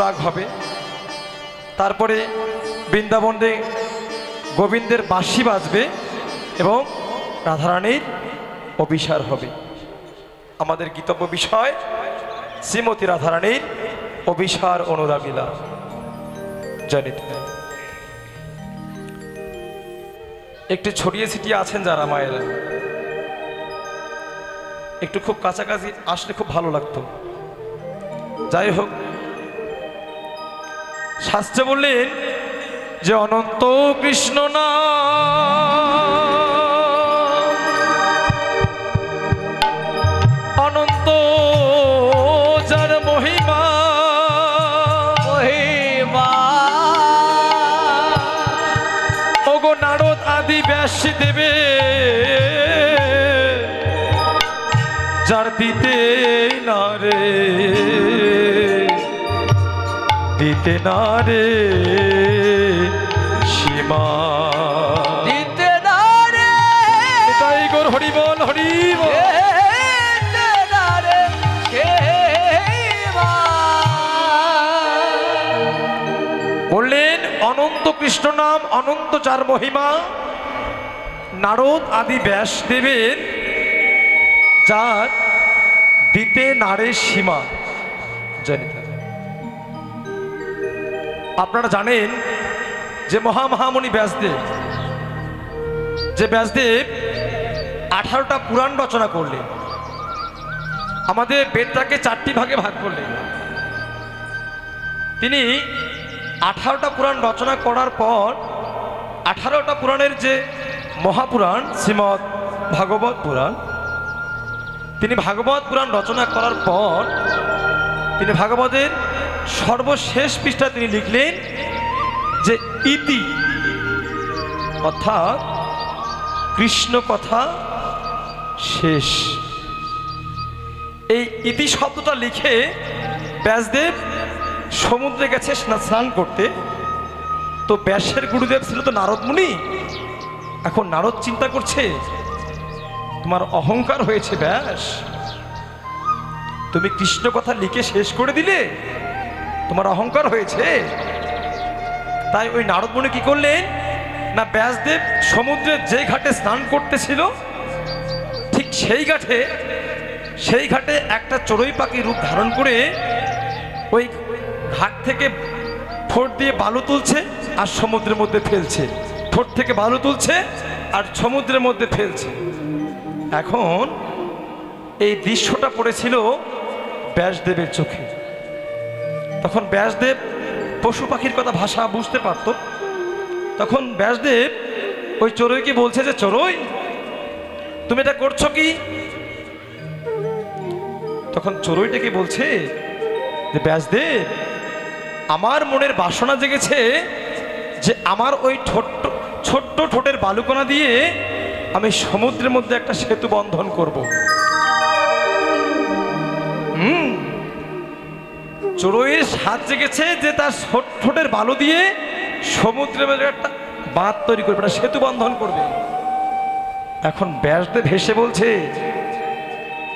রাগ হবে। তারপরে বৃন্দাবনে গোবিন্দের বাঁশি বাজবে এবং রাধারানীর অভিসার হবে। আমাদের গীতব্য বিষয় শ্রীমতী রাধারানীর অভিসার অনুরাগীলা। জানিত একটু ছড়িয়ে ছিটিয়ে আছেন যারা মায়েরা, একটু খুব কাছাকাছি আসলে খুব ভালো লাগতো। যাই হোক, শাস্ত্রে বললেন যে অনন্ত কৃষ্ণ না অনন্ত যার মহিমা ওগো নারদ আদি ব্যাস দেবে যার দিতে না রে দিতে না রে সীমা দিতে না রে তাই গোর হরি বল হরি বল। দিতে না রে সীমা। বললেন অনন্ত কৃষ্ণ নাম অনন্ত যার মহিমা নারদ আদি ব্যাস দেবের যার দিতে নারে সীমা। জানিতে আপনারা জানেন যে মহামহামণি ব্যাসদেব, যে ব্যাসদেব 18টা পুরাণ রচনা করলেন, আমাদের বেদটাকে 4টি ভাগে ভাগ করলেন। তিনি 18টা পুরাণ রচনা করার পর 18টা পুরাণের যে মহাপুরাণ শ্রীমৎ ভাগবত পুরাণ, তিনি ভাগবত পুরাণ রচনা করার পর তিনি ভাগবতের সর্বশেষ পৃষ্ঠা তিনি লিখলেন যে ইতি, অর্থাৎ কৃষ্ণ কথা শেষ। এই ইতি শব্দটা লিখে ব্যাসদেব সমুদ্রে গেছে স্নান করতে। তো ব্যাসের গুরুদেব ছিল তো নারদ মুনি। এখন নারদ চিন্তা করছে, তোমার অহংকার হয়েছে ব্যাস, তুমি কৃষ্ণ কথা লিখে শেষ করে দিলে, তোমার অহংকার হয়েছে। তাই ওই নারদ মুনি কি করলেন না, ব্যাসদেব সমুদ্রের যে ঘাটে স্নান করতেছিল ঠিক সেই ঘাটে একটা চড়ুই পাখি রূপ ধারণ করে ওই ঘাট থেকে ঠোঁট দিয়ে বালু তুলছে আর সমুদ্রের মধ্যে ফেলছে, ঠোঁট থেকে বালু তুলছে আর সমুদ্রের মধ্যে ফেলছে। এখন এই দৃশ্যটা পড়েছিল ব্যাসদেবের চোখে। তখন ব্যাসদেব পশু পাখির কথা ভাষা বুঝতে পারত। তখন ব্যাসদেব ওই চড়ুইকে বলছে যে চড়ুই তুমি এটা করছো কি? তখন চড়ুইটাকে বলছে যে ব্যাসদেব, আমার মনের বাসনা জেগেছে যে আমার ওই ছোট্ট ঠোঁটের বালুকণা দিয়ে আমি সমুদ্রের মধ্যে একটা সেতু বন্ধন করব। চড়ুইয়ের স্বাদ জেগেছে যে তার ঠোঁটের বালু দিয়ে সমুদ্রের মধ্যে একটা বাঁধ তৈরি করবে, একটা সেতু বন্ধন করবে। এখন ব্যাসদেব হেসে বলছে,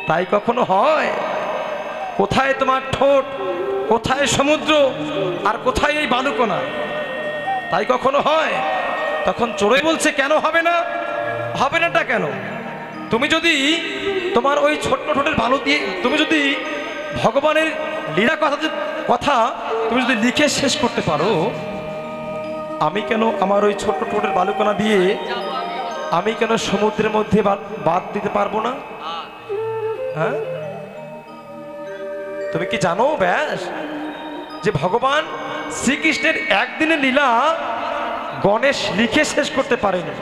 তাই কখনো হয়? কোথায় তোমার ঠোঁট, কোথায় সমুদ্র, আর কোথায় এই বালুকণা? তাই কখনো হয়? তখন চড়ুই বলছে, কেন হবে না? হবে নাটা কেন? তুমি যদি তোমার ওই ছোট্ট ঠোঁটের বালু দিয়ে তুমি যদি ভগবানের লীলা কথা তুমি যদি লিখে শেষ করতে পারো, আমি কেন আমার ওই ছোট্ট ঠোঁটের বালুকণা দিয়ে আমি কেন সমুদ্রের মধ্যে বাদ দিতে পারবো না? হ্যাঁ, তুমি কি জানো ব্যাস যে ভগবান শ্রীকৃষ্ণের একদিনের লীলা গণেশ লিখে শেষ করতে পারেনি?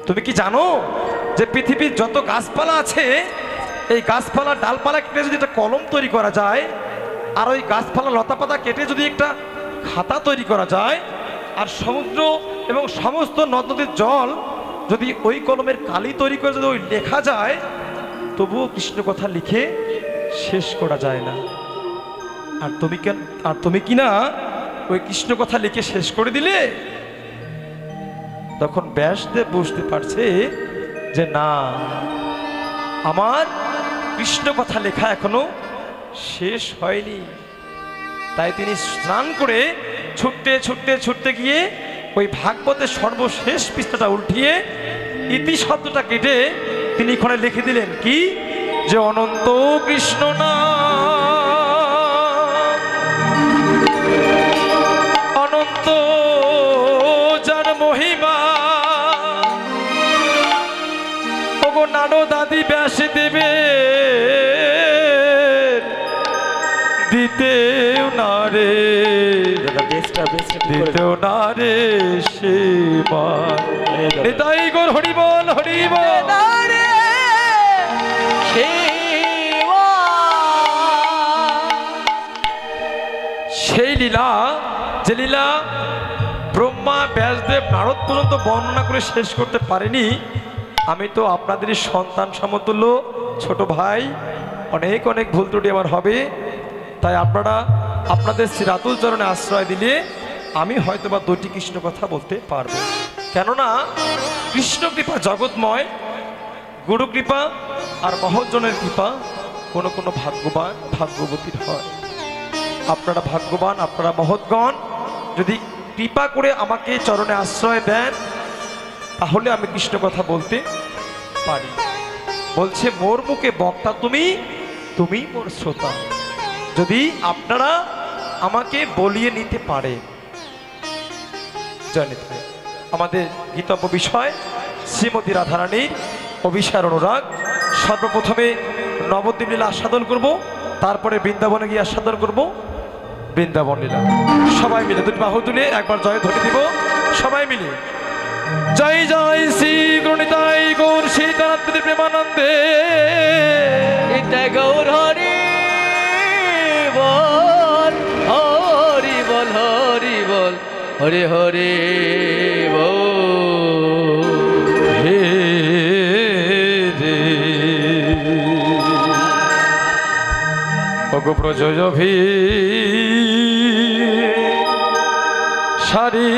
তুমি কি জানো যে পৃথিবীর যত গাছপালা আছে, এই গাছপালা ডালপালা কেটে যদি একটা কলম তৈরি করা যায়, আর ওই গাছপালা লতাপাতা কেটে যদি একটা খাতা তৈরি করা যায়, আর সমুদ্র এবং সমস্ত নদ নদীর জল যদি ওই কলমের কালি তৈরি করে যদি ওই লেখা যায়, তবুও কৃষ্ণ কথা লিখে শেষ করা যায় না। আর তুমি কি না ওই কৃষ্ণ কথা লিখে শেষ করে দিলে? তখন ব্যাসদেব বুঝতে পারছে যে না, আমার কৃষ্ণ কথা লেখা এখনো শেষ হয়নি। তাই তিনি স্নান করে ছুটতে ছুটতে ছুটতে গিয়ে ওই ভাগবতের সর্বশেষ পৃষ্ঠাটা উল্টিয়ে ইতি শব্দটা কেটে তিনি এখানে লিখে দিলেন কি, যে অনন্ত কৃষ্ণ নাম, অনন্ত যার মহিমা, ওগো নারদ আদি ব্যাস দেবে দিতেও না রে, দিতেও না রে সেবা। নিতাই গৌর হরি বল, হরি বল। সেই লীলা, যে লীলা ব্রহ্মা ব্যাসদেব নারদ পর্যন্ত বর্ণনা করে শেষ করতে পারেনি, আমি তো আপনাদেরই সন্তান সমতুল্য ছোট ভাই, অনেক অনেক ভুল ত্রুটি আমার হবে। তাই আপনারা আপনাদের শ্রী রাতুল চরণে আশ্রয় দিলে আমি হয়তোবা দুটি কৃষ্ণ কথা বলতে পারবো। কেননা কৃষ্ণ কৃপা জগৎময়, গুরু কৃপা আর মহৎজনের কৃপা কোনো কোনো ভাগ্যবান ভাগ্যবতীর হয়। আপনারা ভাগ্যবান, আপনারা মহৎগণ, যদি কৃপা করে আমাকে চরণে আশ্রয় দেন তাহলে আমি কৃষ্ণ কথা বলতে পারি। বলছে মোর মুখে বক্তা তুমি, তুমি মোর শ্রোতা। যদি আপনারা আমাকে বলিয়ে নিতে পারে, জানিতে আমাদের গীতব্য বিষয় শ্রীমতী রাধারানীর অভিসার অনুরাগ। সর্বপ্রথমে নবদ্বীপ লীলা আস্বাদন করব, তারপরে বৃন্দাবনে গিয়ে আস্বাদন করব বৃন্দাবন লীলা। সবাই মিলে দুটি বাহু তুলে একবার জয় ধ্বনি দিব, সবাই মিলে জয় জয় শ্রী গুণিতাই গৌর সীতানাথ প্রেমানন্দে গৌর হরি বল, হরি বল, হরি বল, হরি হরি বল। হে রে ওগো প্রজয় ভি সারি